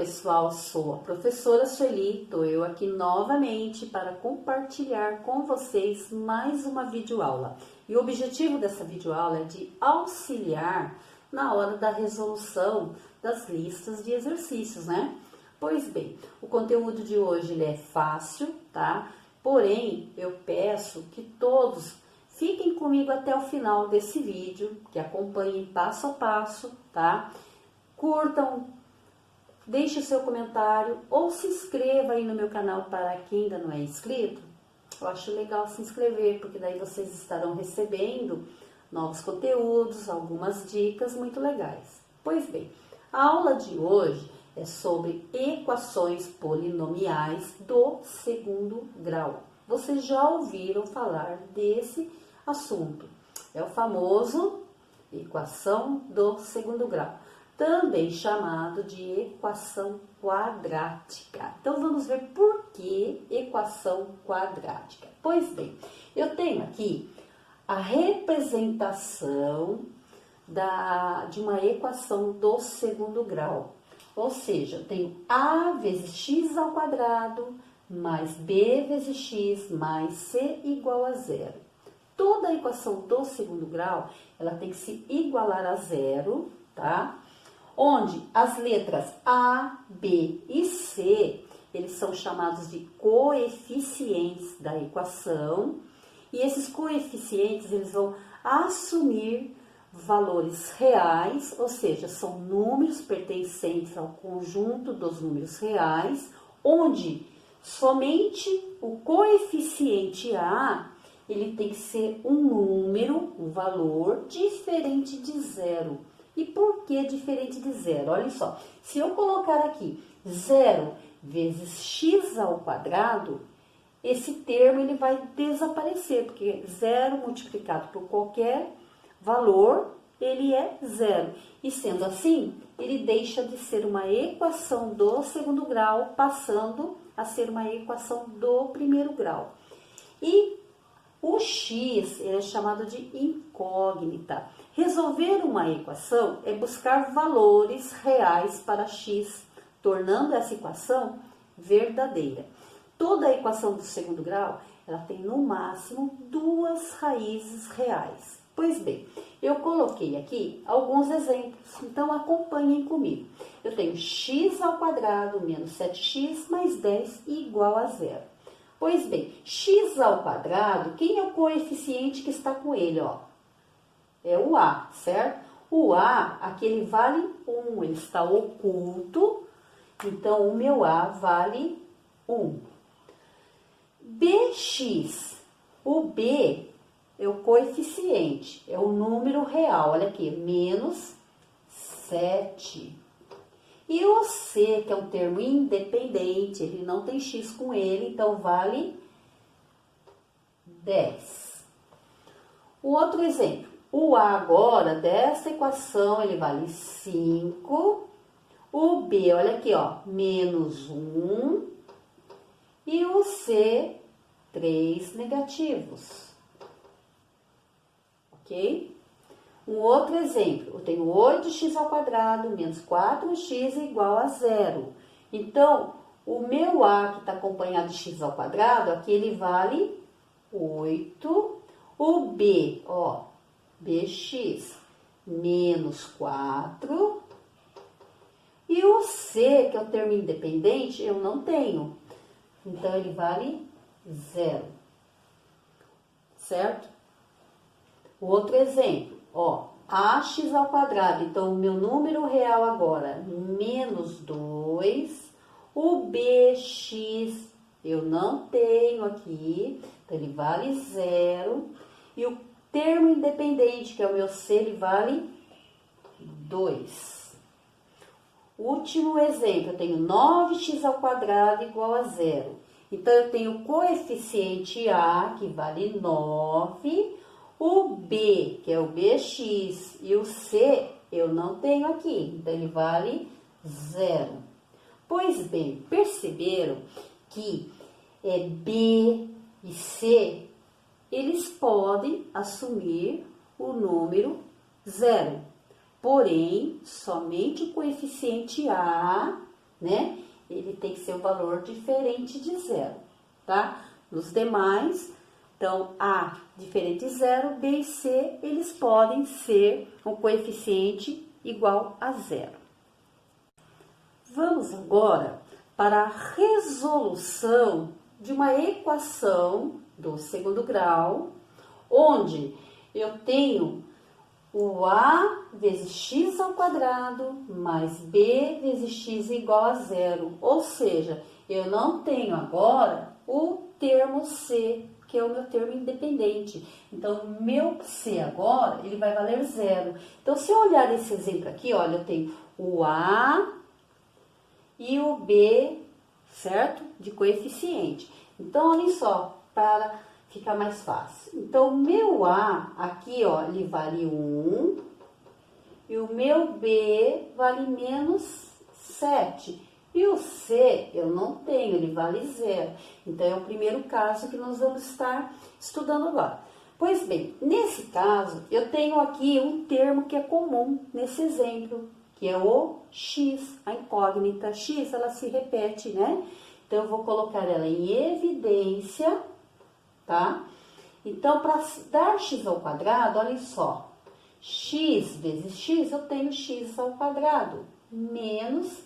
pessoal, sou a professora Sueli, estou eu aqui novamente para compartilhar com vocês mais uma videoaula. E o objetivo dessa videoaula é de auxiliar na hora da resolução das listas de exercícios, né? Pois bem, o conteúdo de hoje ele é fácil, tá? Porém, eu peço que todos fiquem comigo até o final desse vídeo, que acompanhem passo a passo, tá? Curtam, deixe o seu comentário ou se inscreva aí no meu canal para quem ainda não é inscrito. Eu acho legal se inscrever, porque daí vocês estarão recebendo novos conteúdos, algumas dicas muito legais. Pois bem, a aula de hoje é sobre equações polinomiais do segundo grau. Vocês já ouviram falar desse assunto? É o famoso equação do segundo grau, também chamado de equação quadrática. Então, vamos ver por que equação quadrática. Pois bem, eu tenho aqui a representação de uma equação do segundo grau. Ou seja, eu tenho a vezes x ao quadrado mais b vezes x mais c igual a zero. Toda a equação do segundo grau, ela tem que se igualar a zero, tá? Onde as letras A, B e C, eles são chamados de coeficientes da equação. E esses coeficientes, eles vão assumir valores reais, ou seja, são números pertencentes ao conjunto dos números reais, onde somente o coeficiente A, ele tem que ser um número, um valor diferente de zero. E por que diferente de zero? Olha só, se eu colocar aqui 0 vezes x ao quadrado, esse termo ele vai desaparecer, porque 0 multiplicado por qualquer valor, ele é zero. E sendo assim, ele deixa de ser uma equação do segundo grau, passando a ser uma equação do primeiro grau. E o x ele é chamado de incógnita. Resolver uma equação é buscar valores reais para x, tornando essa equação verdadeira. Toda a equação do segundo grau, ela tem no máximo duas raízes reais. Pois bem, eu coloquei aqui alguns exemplos, então acompanhem comigo. Eu tenho x ao quadrado menos 7x mais 10 igual a zero. Pois bem, x ao quadrado, quem é o coeficiente que está com ele, ó? É o a, certo? O a, aqui ele vale 1, ele está oculto, então o meu a vale 1. Bx, o b é o coeficiente, é o número real, olha aqui, menos 7. E o c, que é um termo independente, ele não tem x com ele, então vale 10. O outro exemplo, o a agora, dessa equação, ele vale 5. O b, olha aqui, ó, menos 1. E o c, 3 negativos. Ok? Um outro exemplo, eu tenho 8x ao quadrado menos 4x igual a zero. Então, o meu a que está acompanhado de x ao quadrado, aqui ele vale 8. O b, ó, bx menos 4. E o c, que é o termo independente, eu não tenho. Então, ele vale 0. Certo? O outro exemplo, ó, ax ao quadrado, então o meu número real agora, menos 2, o bx eu não tenho aqui, então ele vale 0, e o termo independente, que é o meu c, ele vale 2. Último exemplo, eu tenho 9x ao quadrado igual a 0, então eu tenho o coeficiente a, que vale 9, o b, que é o bx, e o c, eu não tenho aqui, então ele vale 0. Pois bem, perceberam que b e c, eles podem assumir o número 0. Porém, somente o coeficiente a né? Ele tem que ser um valor diferente de zero, tá? Nos demais, então, A diferente de zero, B e C, eles podem ser um coeficiente igual a zero. Vamos agora para a resolução de uma equação do segundo grau, onde eu tenho o A vezes x ao quadrado mais B vezes x igual a zero. Ou seja, eu não tenho agora o termo C, que é o meu termo independente. Então, meu C agora, ele vai valer zero. Então, se eu olhar esse exemplo aqui, olha, eu tenho o A e o B, certo? De coeficiente. Então, olha só, para ficar mais fácil. Então, o meu A aqui, ó, ele vale 1 e o meu B vale menos 7. E o C eu não tenho, ele vale 0. Então, é o primeiro caso que nós vamos estar estudando agora. Pois bem, nesse caso, eu tenho aqui um termo que é comum nesse exemplo, que é o x, a incógnita x, ela se repete, né? Então, eu vou colocar ela em evidência, tá? Então, para dar x ao quadrado, olha só, x vezes x, eu tenho x ao quadrado, menos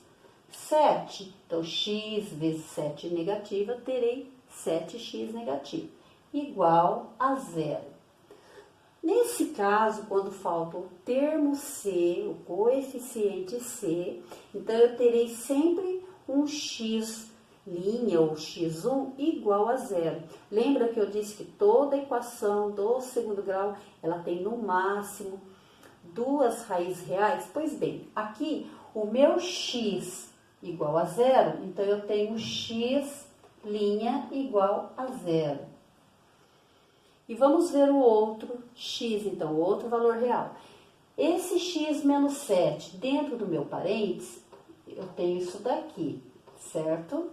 7. Então, x vezes 7 negativa, eu terei 7x negativo, igual a zero. Nesse caso, quando falta o termo C, o coeficiente C, então eu terei sempre um x' ou x1 igual a zero. Lembra que eu disse que toda equação do segundo grau, ela tem no máximo duas raízes reais? Pois bem, aqui o meu x igual a zero, então eu tenho x' igual a zero. E vamos ver o outro x, então, o outro valor real. Esse x menos 7, dentro do meu parênteses, eu tenho isso daqui, certo?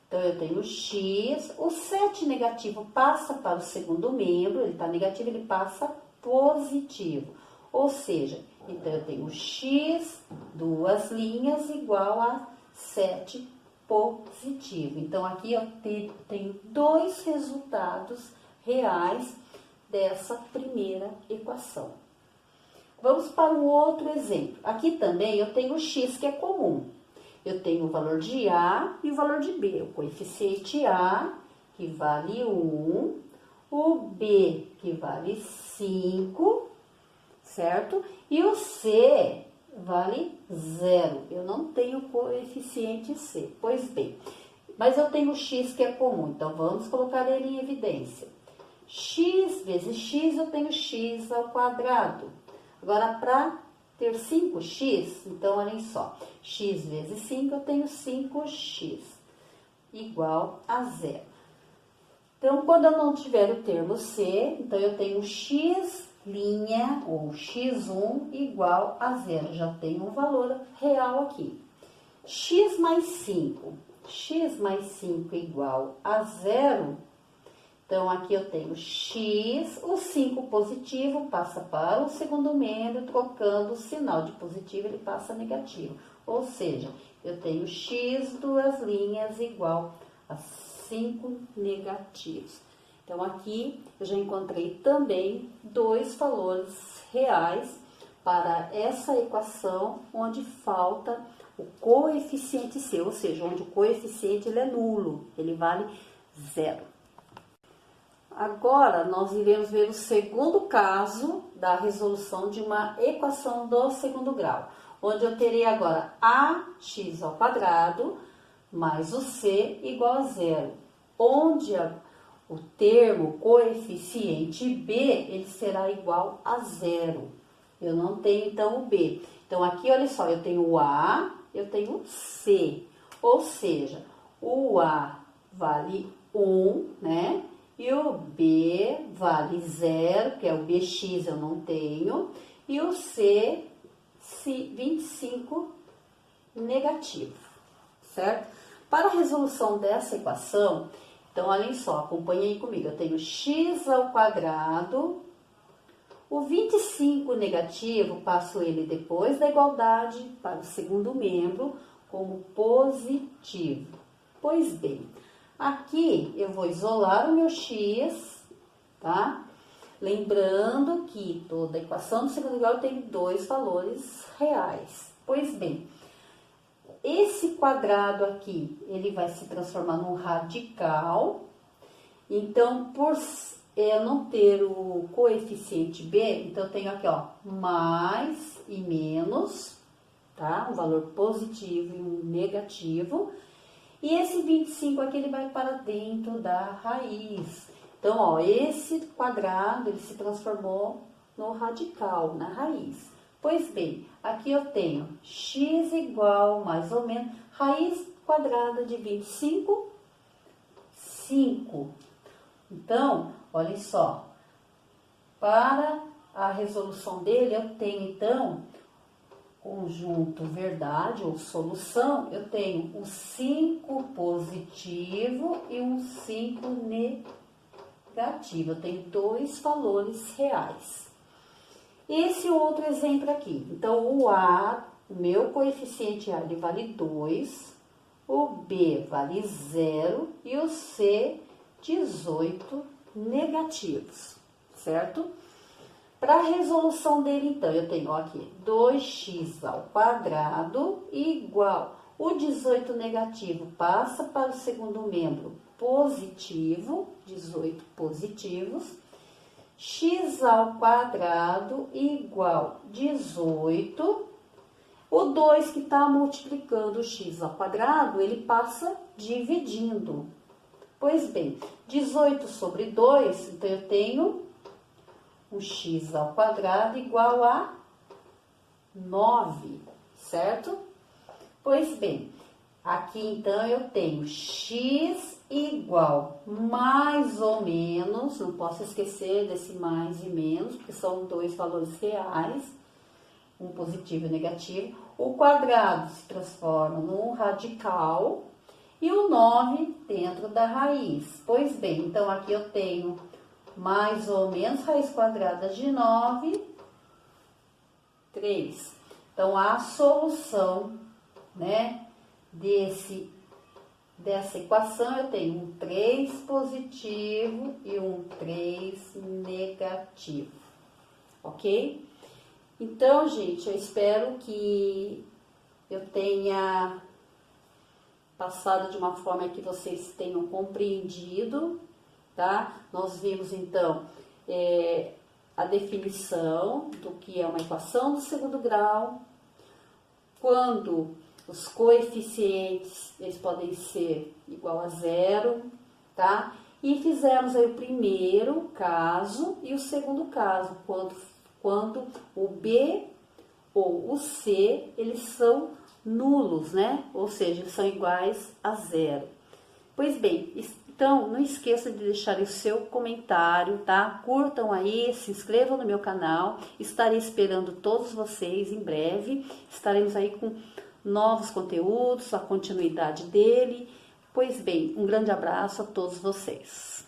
Então, eu tenho x, o 7 negativo passa para o segundo membro, ele está negativo, ele passa positivo. Ou seja, então, eu tenho x, duas linhas, igual a 7 positivo. Então, aqui eu tenho dois resultados reais dessa primeira equação. Vamos para um outro exemplo. Aqui também eu tenho o x, que é comum. Eu tenho o valor de A e o valor de B. O coeficiente A, que vale 1, o B, que vale 5, certo? E o C vale 0. Eu não tenho coeficiente C. Pois bem, mas eu tenho o x, que é comum, então vamos colocar ele em evidência. X vezes x, eu tenho x ao quadrado. Agora, para ter 5x, então, olhem só. X vezes 5, eu tenho 5x, igual a zero. Então, quando eu não tiver o termo C, então, eu tenho x' ou x1 igual a zero. Já tenho um valor real aqui. X mais 5. X mais 5 igual a zero. Então, aqui eu tenho x, o 5 positivo passa para o segundo membro, trocando o sinal de positivo, ele passa negativo. Ou seja, eu tenho x, duas linhas, igual a 5 negativos. Então, aqui eu já encontrei também dois valores reais para essa equação, onde falta o coeficiente C, ou seja, onde o coeficiente ele é nulo, ele vale zero. Agora, nós iremos ver o segundo caso da resolução de uma equação do segundo grau, onde eu terei agora ax ao quadrado mais o c igual a zero, onde o termo coeficiente b, ele será igual a zero. Eu não tenho, então, o b. Então, aqui, olha só, eu tenho o a, eu tenho o c, ou seja, o a vale 1, né? E o B vale 0, que é o BX eu não tenho. E o C, 25 negativo, certo? Para a resolução dessa equação, então, olhem só, acompanhem aí comigo. Eu tenho x ao quadrado. O 25 negativo, passo ele depois da igualdade para o segundo membro. como positivo. Pois bem, aqui eu vou isolar o meu x, tá? Lembrando que toda equação do segundo grau tem dois valores reais. Pois bem, esse quadrado aqui, ele vai se transformar num radical. Então, por eu não ter o coeficiente b, então eu tenho aqui, ó, mais e menos, tá? Um valor positivo e um negativo. E esse 25 aqui, ele vai para dentro da raiz. Então, ó, esse quadrado, ele se transformou no radical, na raiz. Pois bem, aqui eu tenho x igual, mais ou menos, raiz quadrada de 25, 5. Então, olha só, para a resolução dele, eu tenho, então, conjunto verdade ou solução, eu tenho um 5 positivo e um 5 negativo. Eu tenho dois valores reais. Esse outro exemplo aqui. Então, o A, o meu coeficiente A, ele vale 2, o B vale 0 e o C, 18 negativos, certo? Para a resolução dele, então, eu tenho aqui 2x ao quadrado igual, o 18 negativo passa para o segundo membro positivo, 18 positivos, x ao quadrado igual 18, o 2 que está multiplicando o x ao quadrado, ele passa dividindo. Pois bem, 18 sobre 2, então eu tenho um x ao quadrado igual a 9, certo? Pois bem, aqui então eu tenho x igual mais ou menos, não posso esquecer desse mais e menos, porque são dois valores reais, um positivo e negativo. O quadrado se transforma num radical e o 9 dentro da raiz. Pois bem, então aqui eu tenho mais ou menos raiz quadrada de 9, 3. Então, a solução, né, dessa equação, eu tenho um 3 positivo e um 3 negativo, ok? Então, gente, eu espero que eu tenha passado de uma forma que vocês tenham compreendido, tá? Nós vimos, então, a definição do que é uma equação do segundo grau, quando os coeficientes, eles podem ser igual a 0, tá? E fizemos aí o primeiro caso e o segundo caso, quando o B ou o C, eles são nulos, né? Ou seja, são iguais a 0. Pois bem, então não esqueça de deixar o seu comentário, tá? Curtam aí, se inscrevam no meu canal. Estarei esperando todos vocês em breve. Estaremos aí com novos conteúdos, a continuidade dele. Pois bem, um grande abraço a todos vocês.